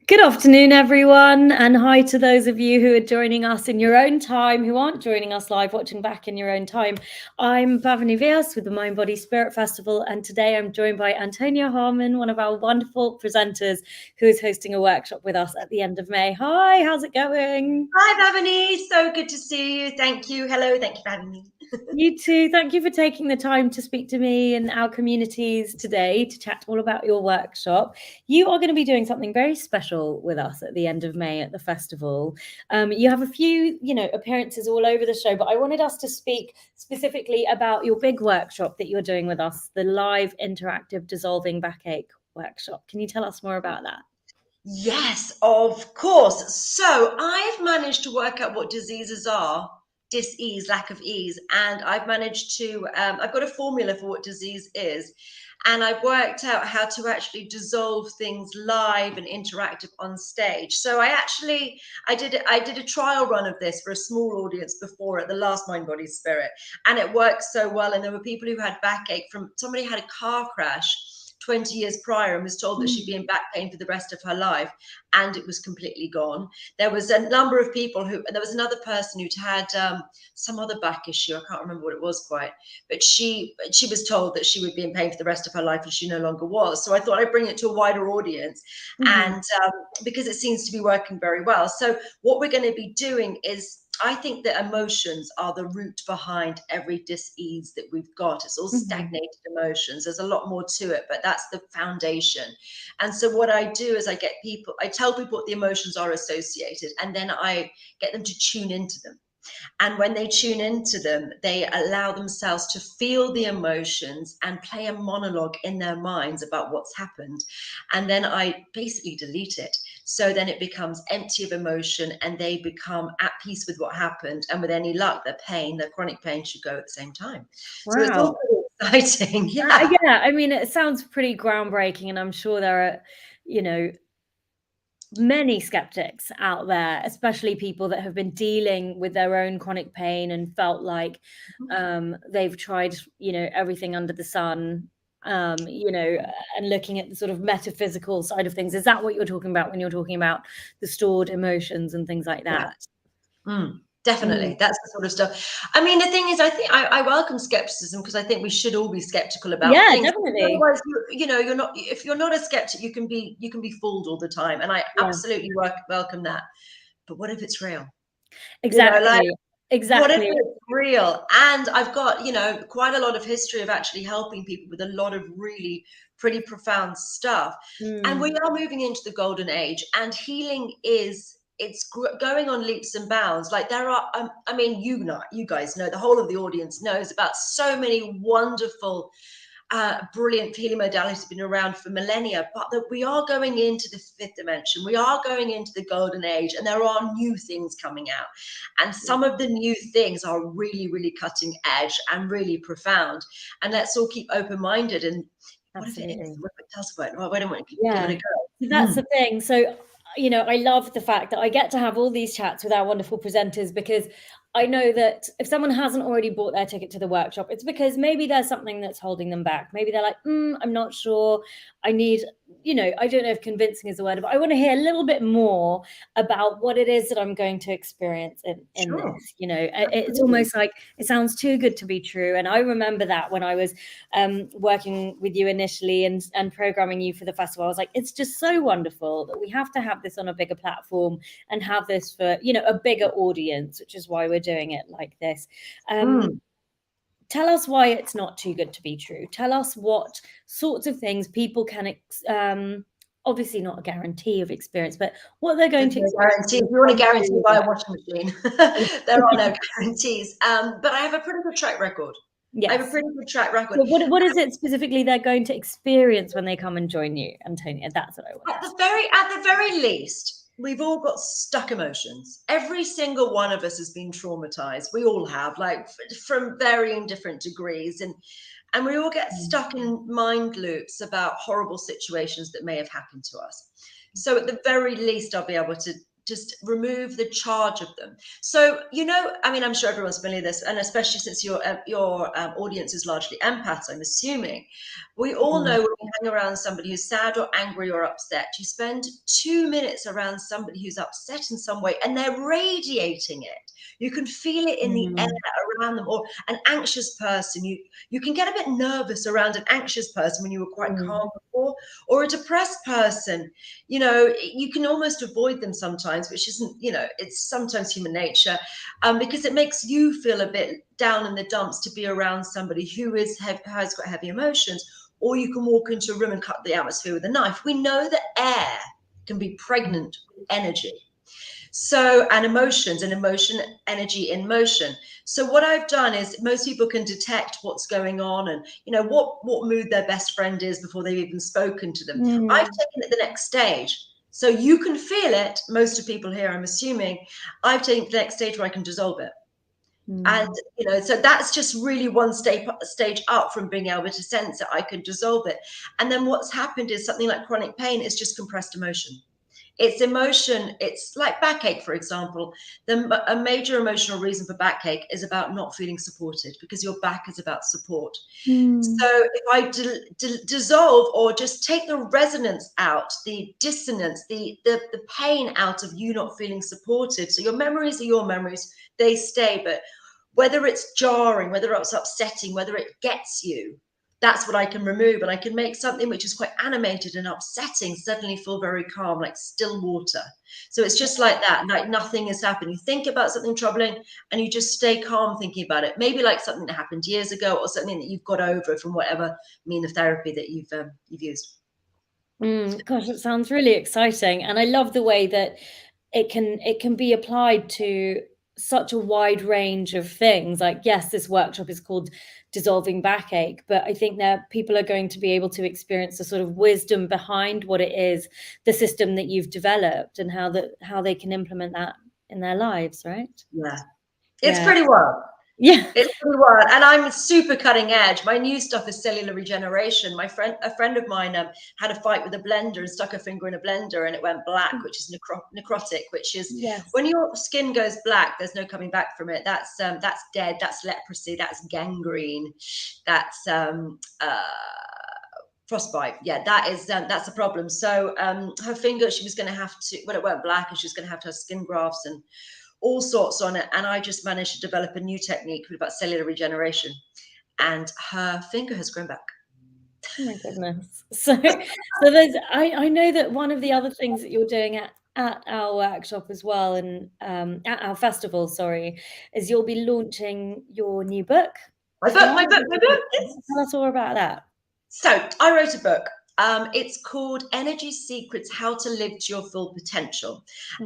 Good afternoon, everyone, and hi to those of you who are joining us in your own time, who aren't joining us live, watching back in your own time. I'm Bhavani Vyas with the Mind Body Spirit Festival, and today I'm joined by Antonia Harman, one of our wonderful presenters, who is hosting a workshop with us at the end of May. Hi, how's it going? Hi, Bhavani. So good to see you. Thank you. Hello. Thank you for having me. You too. Thank you for taking the time to speak to me and our communities today to chat all about your workshop. You are going to be doing something very special with us at the end of May at the festival. You have a few, appearances all over the show, but I wanted us to speak specifically about your big workshop that you're doing with us, the live interactive dissolving backache workshop. Can you tell us more about that? Yes, of course. So I've managed to work out what diseases are, dis-ease, lack of ease, and I've managed to, I've got a formula for what disease is, and I've worked out how to actually dissolve things live and interactive on stage. So I did a trial run of this for a small audience before at the last Mind Body Spirit, and it worked so well. And there were people who had backache from somebody had a car crash 20 years prior and was told that she'd be in back pain for the rest of her life, and it was completely gone. There was a number of people and there was another person who'd had some other back issue. I can't remember what it was quite, but she was told that she would be in pain for the rest of her life, and she no longer was. So I thought I'd bring it to a wider audience, and because it seems to be working very well. So what we're going to be doing is, I think that emotions are the root behind every dis-ease that we've got. It's all stagnated emotions. There's a lot more to it, but that's the foundation. And so what I do is I tell people what the emotions are associated, and then I get them to tune into them. And when they tune into them, they allow themselves to feel the emotions and play a monologue in their minds about what's happened. And then I basically delete it. So then it becomes empty of emotion, and they become at peace with what happened. And with any luck, their chronic pain should go at the same time. Wow. So it's all pretty exciting. Yeah. Yeah, I mean, it sounds pretty groundbreaking, and I'm sure there are, many skeptics out there, especially people that have been dealing with their own chronic pain and felt like they've tried, everything under the sun, and looking at the sort of metaphysical side of things. Is that what you're talking about when you're talking about the stored emotions and things like that? Yeah. Definitely. That's the sort of stuff. I mean, the thing is, I think I welcome skepticism, because I think we should all be skeptical about things. Definitely. Otherwise, you're not. If you're not a skeptic, you can be fooled all the time, and I absolutely welcome that. But what if it's real? Exactly. What if it's real? And I've got quite a lot of history of actually helping people with a lot of really pretty profound stuff. And we are moving into the golden age, and healing it's going on leaps and bounds. Like there are, I mean, you guys know, the whole of the audience knows about so many wonderful, brilliant healing modalities have been around for millennia, but that we are going into the fifth dimension. We are going into the golden age, and there are new things coming out. And some of the new things are really, really cutting edge and really profound. And let's all keep open-minded. And what if it is? What if it does work? Well, why don't we give it a go? That's the thing. So, I love the fact that I get to have all these chats with our wonderful presenters, because I know that if someone hasn't already bought their ticket to the workshop, it's because maybe there's something that's holding them back. Maybe they're like, I'm not sure. I need, I don't know if convincing is the word, but I want to hear a little bit more about what it is that I'm going to experience in this. It's almost like it sounds too good to be true. And I remember that when I was working with you initially and programming you for the festival, I was like, it's just so wonderful that we have to have this on a bigger platform and have this for, a bigger audience, which is why we're doing it like this. Tell us why it's not too good to be true. Tell us what sorts of things people can, obviously not a guarantee of experience, but what they're going to experience. If you want to guarantee buy a washing machine, there are no guarantees. But I have a pretty good track record. Yes. I have a pretty good track record. So what is it specifically they're going to experience when they come and join you, Antonia? That's what I want. At the very least, we've all got stuck emotions. Every single one of us has been traumatized. We all have, like from varying different degrees. And we all get stuck in mind loops about horrible situations that may have happened to us. So at the very least, I'll be able to just remove the charge of them. So, I mean, I'm sure everyone's familiar with this, and especially since your audience is largely empaths, I'm assuming. We all know when we hang around somebody who's sad or angry or upset, you spend 2 minutes around somebody who's upset in some way, and they're radiating it. You can feel it in the air around them. Or an anxious person, you can get a bit nervous around an anxious person when you were quite calm before. Or a depressed person, you know, you can almost avoid them sometimes, which isn't, you know, it's sometimes human nature, because it makes you feel a bit down in the dumps to be around somebody who has got heavy emotions. Or you can walk into a room and cut the atmosphere with a knife. We know that air can be pregnant with energy. So, and emotions, and emotion, energy in motion. So what I've done is, most people can detect what's going on, and, you know, what mood their best friend is before they've even spoken to them. I've taken it the next stage. So you can feel it. Most of people here, I'm assuming, I've taken it the next stage where I can dissolve it. And, you know, so that's just really one stage up from being able to sense it. I can dissolve it. And then what's happened is something like chronic pain is just compressed emotion. It's emotion. It's like backache, for example. A major emotional reason for backache is about not feeling supported, because your back is about support. So if I dissolve, or just take the resonance out, the dissonance, the pain out of you not feeling supported. So your memories are your memories, they stay. But whether it's jarring, whether it's upsetting, whether it gets you, that's what I can remove. And I can make something which is quite animated and upsetting suddenly feel very calm, like still water. So it's just like that, like nothing has happened. You think about something troubling and you just stay calm thinking about it. Maybe like something that happened years ago, or something that you've got over from whatever mean of therapy that you've used. Gosh, it sounds really exciting, and I love the way that it can be applied to such a wide range of things. Like, yes, this workshop is called Dissolving Backache, but I think that people are going to be able to experience the sort of wisdom behind what it is, the system that you've developed, and how they can implement that in their lives, right? Yeah, it's pretty wild. Yeah. It's pretty wild, and I'm super cutting edge. My new stuff is cellular regeneration. A friend of mine had a fight with a blender and stuck her finger in a blender, and it went black, which is necrotic, which is Yes. when your skin goes black, there's no coming back from it. That's dead. That's leprosy. That's gangrene. That's frostbite. Yeah, that's a problem. So her finger, she was going to have to, when it went black, and she was going to have skin grafts and all sorts on it. And I just managed to develop a new technique about cellular regeneration, and her finger has grown back. Oh my goodness. So there's I know that one of the other things that you're doing at our workshop as well, and at our festival, sorry, is you'll be launching your new book. My book. Yes. Tell us all about that. So I wrote a book. It's called Energy Secrets: How to Live to Your Full Potential.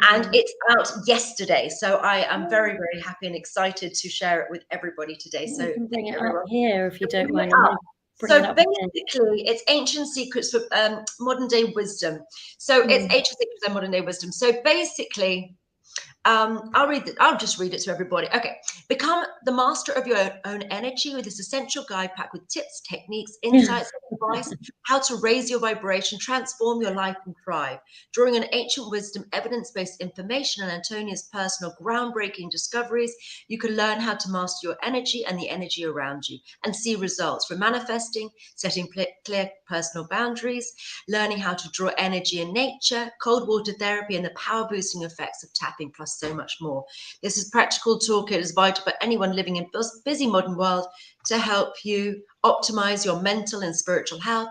And it's out yesterday. So I am very, very happy and excited to share it with everybody today. So You can bring thank it you, up everyone. here if you don't mind. So basically, it's ancient secrets for modern day wisdom. So it's ancient secrets and modern day wisdom. So basically, I'll just read it to everybody. Okay. Become the master of your own energy with this essential guide pack with tips, techniques, insights, and advice, how to raise your vibration, transform your life, and thrive. Drawing on ancient wisdom, evidence-based information, and Antonia's personal groundbreaking discoveries, you can learn how to master your energy and the energy around you, and see results from manifesting, setting clear personal boundaries, learning how to draw energy in nature, cold water therapy, and the power boosting effects of tapping, plus so much more. This is practical toolkit is vital for anyone living in busy modern world to help you optimize your mental and spiritual health,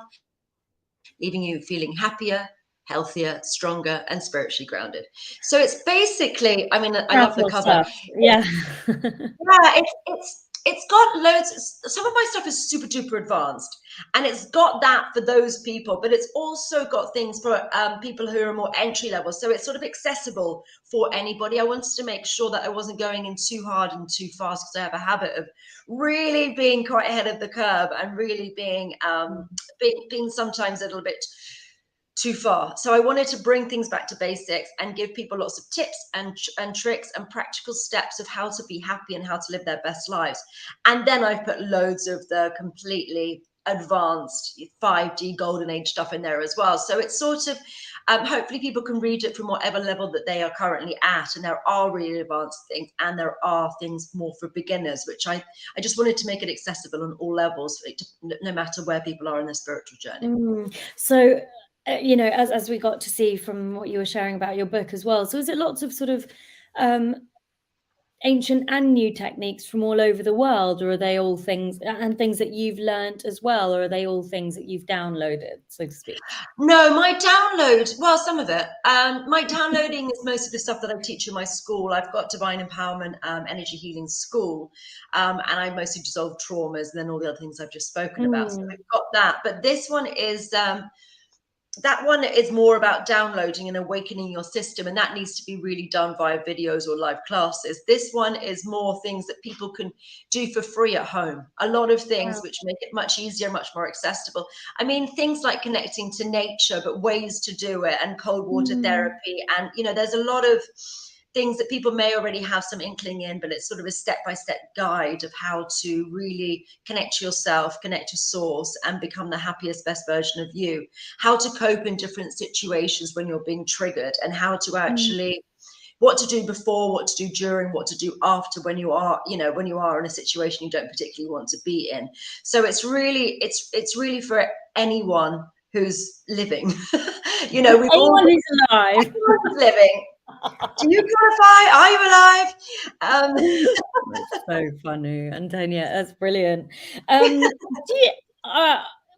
leaving you feeling happier, healthier, stronger, and spiritually grounded. So it's basically, I mean, I love the cover. Yeah. Yeah, it's got loads. Some of my stuff is super duper advanced, and it's got that for those people, but it's also got things for people who are more entry level. So it's sort of accessible for anybody. I wanted to make sure that I wasn't going in too hard and too fast, because I have a habit of really being quite ahead of the curve, and really being sometimes a little bit too far. So I wanted to bring things back to basics and give people lots of tips and tricks and practical steps of how to be happy and how to live their best lives. And then I've put loads of the completely advanced 5D golden age stuff in there as well. So it's sort of Hopefully people can read it from whatever level that they are currently at, and there are really advanced things and there are things more for beginners, which I just wanted to make it accessible on all levels, no matter where people are in their spiritual journey. So you know, as we got to see from what you were sharing about your book as well, so is it lots of sort of ancient and new techniques from all over the world, or are they all things that you've learned as well, or are they all things that you've downloaded, so to speak? No, my download, well, some of it. My downloading is most of the stuff that I teach in my school. I've got Divine Empowerment, Energy Healing School, and I mostly dissolve traumas and then all the other things I've just spoken about. So we've got that. But this one is that one is more about downloading and awakening your system, and that needs to be really done via videos or live classes. This one is more things that people can do for free at home. A lot of things which make it much easier, much more accessible. I mean, things like connecting to nature, but ways to do it, and cold water therapy. And, you know, there's a lot of things that people may already have some inkling in, but it's sort of a step-by-step guide of how to really connect to yourself, connect to source, and become the happiest, best version of you. How to cope in different situations when you're being triggered, and how to actually what to do before, what to do during, what to do after when you are, you know, when you are in a situation you don't particularly want to be in. So it's really for anyone who's living. You know, we've Anyone all who's alive. everyone's living. Do you qualify? Are you alive? That's so funny, Antonia. That's brilliant.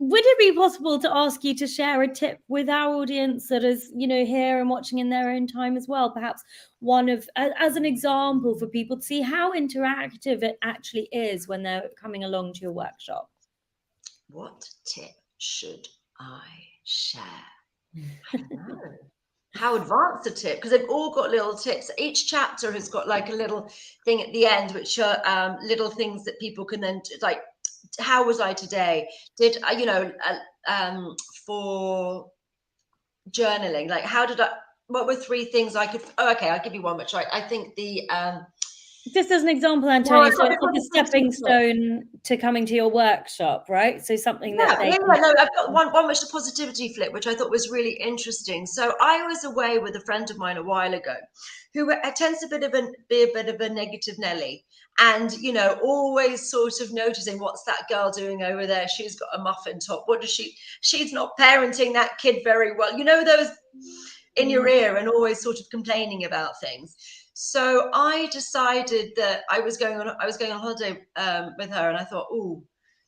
Would it be possible to ask you to share a tip with our audience that is, you know, here and watching in their own time as well? Perhaps one of, as an example for people to see how interactive it actually is when they're coming along to your workshop. What tip should I share? I don't know. How advanced a tip, because they've all got little tips. Each chapter has got like a little thing at the end, which are little things that people can then, like, how was I today? Did I, you know, for journaling, like, how did I, what were 3 things I could, okay, I'll give you one, which I think the just as an example, Antonia, so it's like a stepping stone to coming to your workshop, right? So something that no, I've got one which is a positivity flip, which I thought was really interesting. So I was away with a friend of mine a while ago, who tends to be a bit of a negative Nelly, and, you know, always sort of noticing, what's that girl doing over there? She's got a muffin top. What does she's not parenting that kid very well. You know, those in your ear, and always sort of complaining about things. So I decided that I was going on holiday with her, and I thought, oh,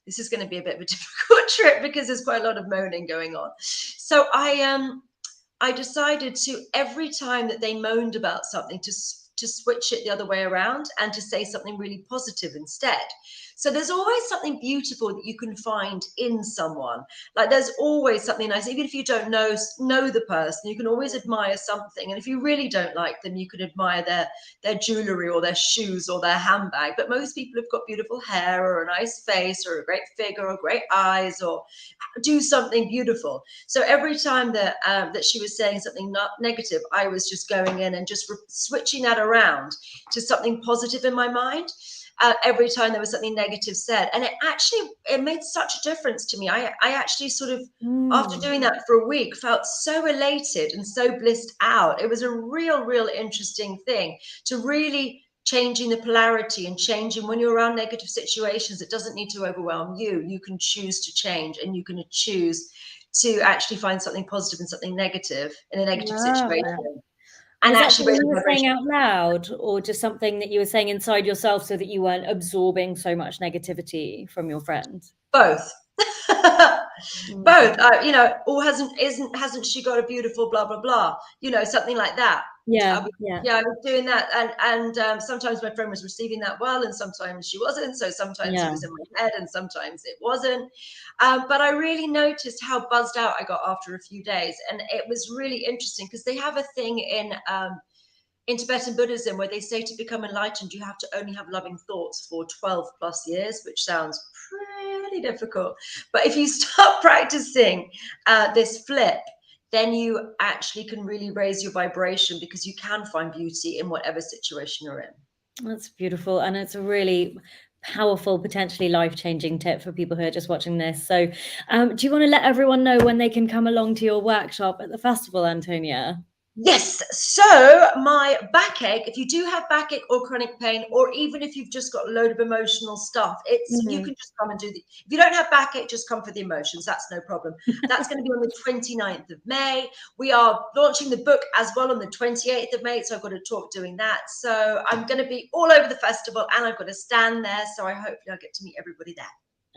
this is going to be a bit of a difficult trip because there's quite a lot of moaning going on. So I decided to, every time that they moaned about something, to switch it the other way around and to say something really positive instead. So there's always something beautiful that you can find in someone. Like, there's always something nice. Even if you don't know the person, you can always admire something. And if you really don't like them, you can admire their jewelry or their shoes or their handbag. But most people have got beautiful hair or a nice face or a great figure or great eyes, or do something beautiful. So every time that that she was saying something not negative, I was just going in and just switching that around to something positive in my mind. Every time there was something negative said, and it made such a difference to me. I actually sort of, after doing that for a week, felt so elated and so blissed out. It was a real interesting thing to really changing the polarity, and changing when you're around negative situations. It doesn't need to overwhelm you. You can choose to change, and you can choose to actually find something positive in something negative in a negative situation. And was that something you were saying out loud, or just something that you were saying inside yourself so that you weren't absorbing so much negativity from your friends? Both. Both. You know, or hasn't she got a beautiful blah blah blah? You know, something like that. Yeah, I was doing that, and sometimes my friend was receiving that well, and sometimes she wasn't. So sometimes it was in my head, and sometimes it wasn't. But I really noticed how buzzed out I got after a few days, and it was really interesting, because they have a thing in Tibetan Buddhism where they say to become enlightened, you have to only have loving thoughts for 12 plus years, which sounds pretty difficult. But if you start practicing this flip, then you actually can really raise your vibration, because you can find beauty in whatever situation you're in. That's beautiful. And it's a really powerful, potentially life-changing tip for people who are just watching this. So do you want to let everyone know when they can come along to your workshop at the festival, Antonia? Yes, so my backache, if you do have backache or chronic pain, or even if you've just got a load of emotional stuff, you can just come and do if you don't have backache, just come for the emotions. That's no problem. That's going to be on the 29th of May. We are launching the book as well on the 28th of May. So I've got a talk doing that. So I'm going to be all over the festival and I've got a stand there. So hopefully I'll get to meet everybody there.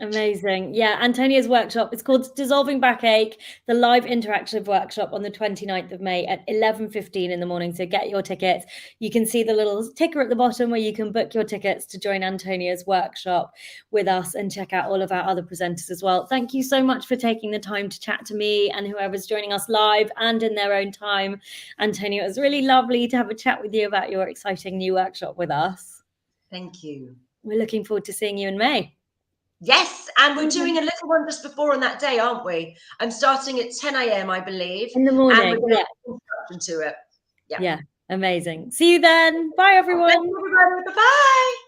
Amazing. Yeah, Antonia's workshop, it's called Dissolving Backache, the live interactive workshop on the 29th of May at 11:15 in the morning. So get your tickets. You can see the little ticker at the bottom where you can book your tickets to join Antonia's workshop with us and check out all of our other presenters as well. Thank you so much for taking the time to chat to me and whoever's joining us live and in their own time. Antonia, it was really lovely to have a chat with you about your exciting new workshop with us. Thank you. We're looking forward to seeing you in May. Yes, and we're doing a little one just before on that day, aren't we? I'm starting at 10 a.m., I believe. In the morning, and we're going to have introduction to it. Yeah, amazing. See you then. Bye, everyone. Thank you, everybody. Bye-bye.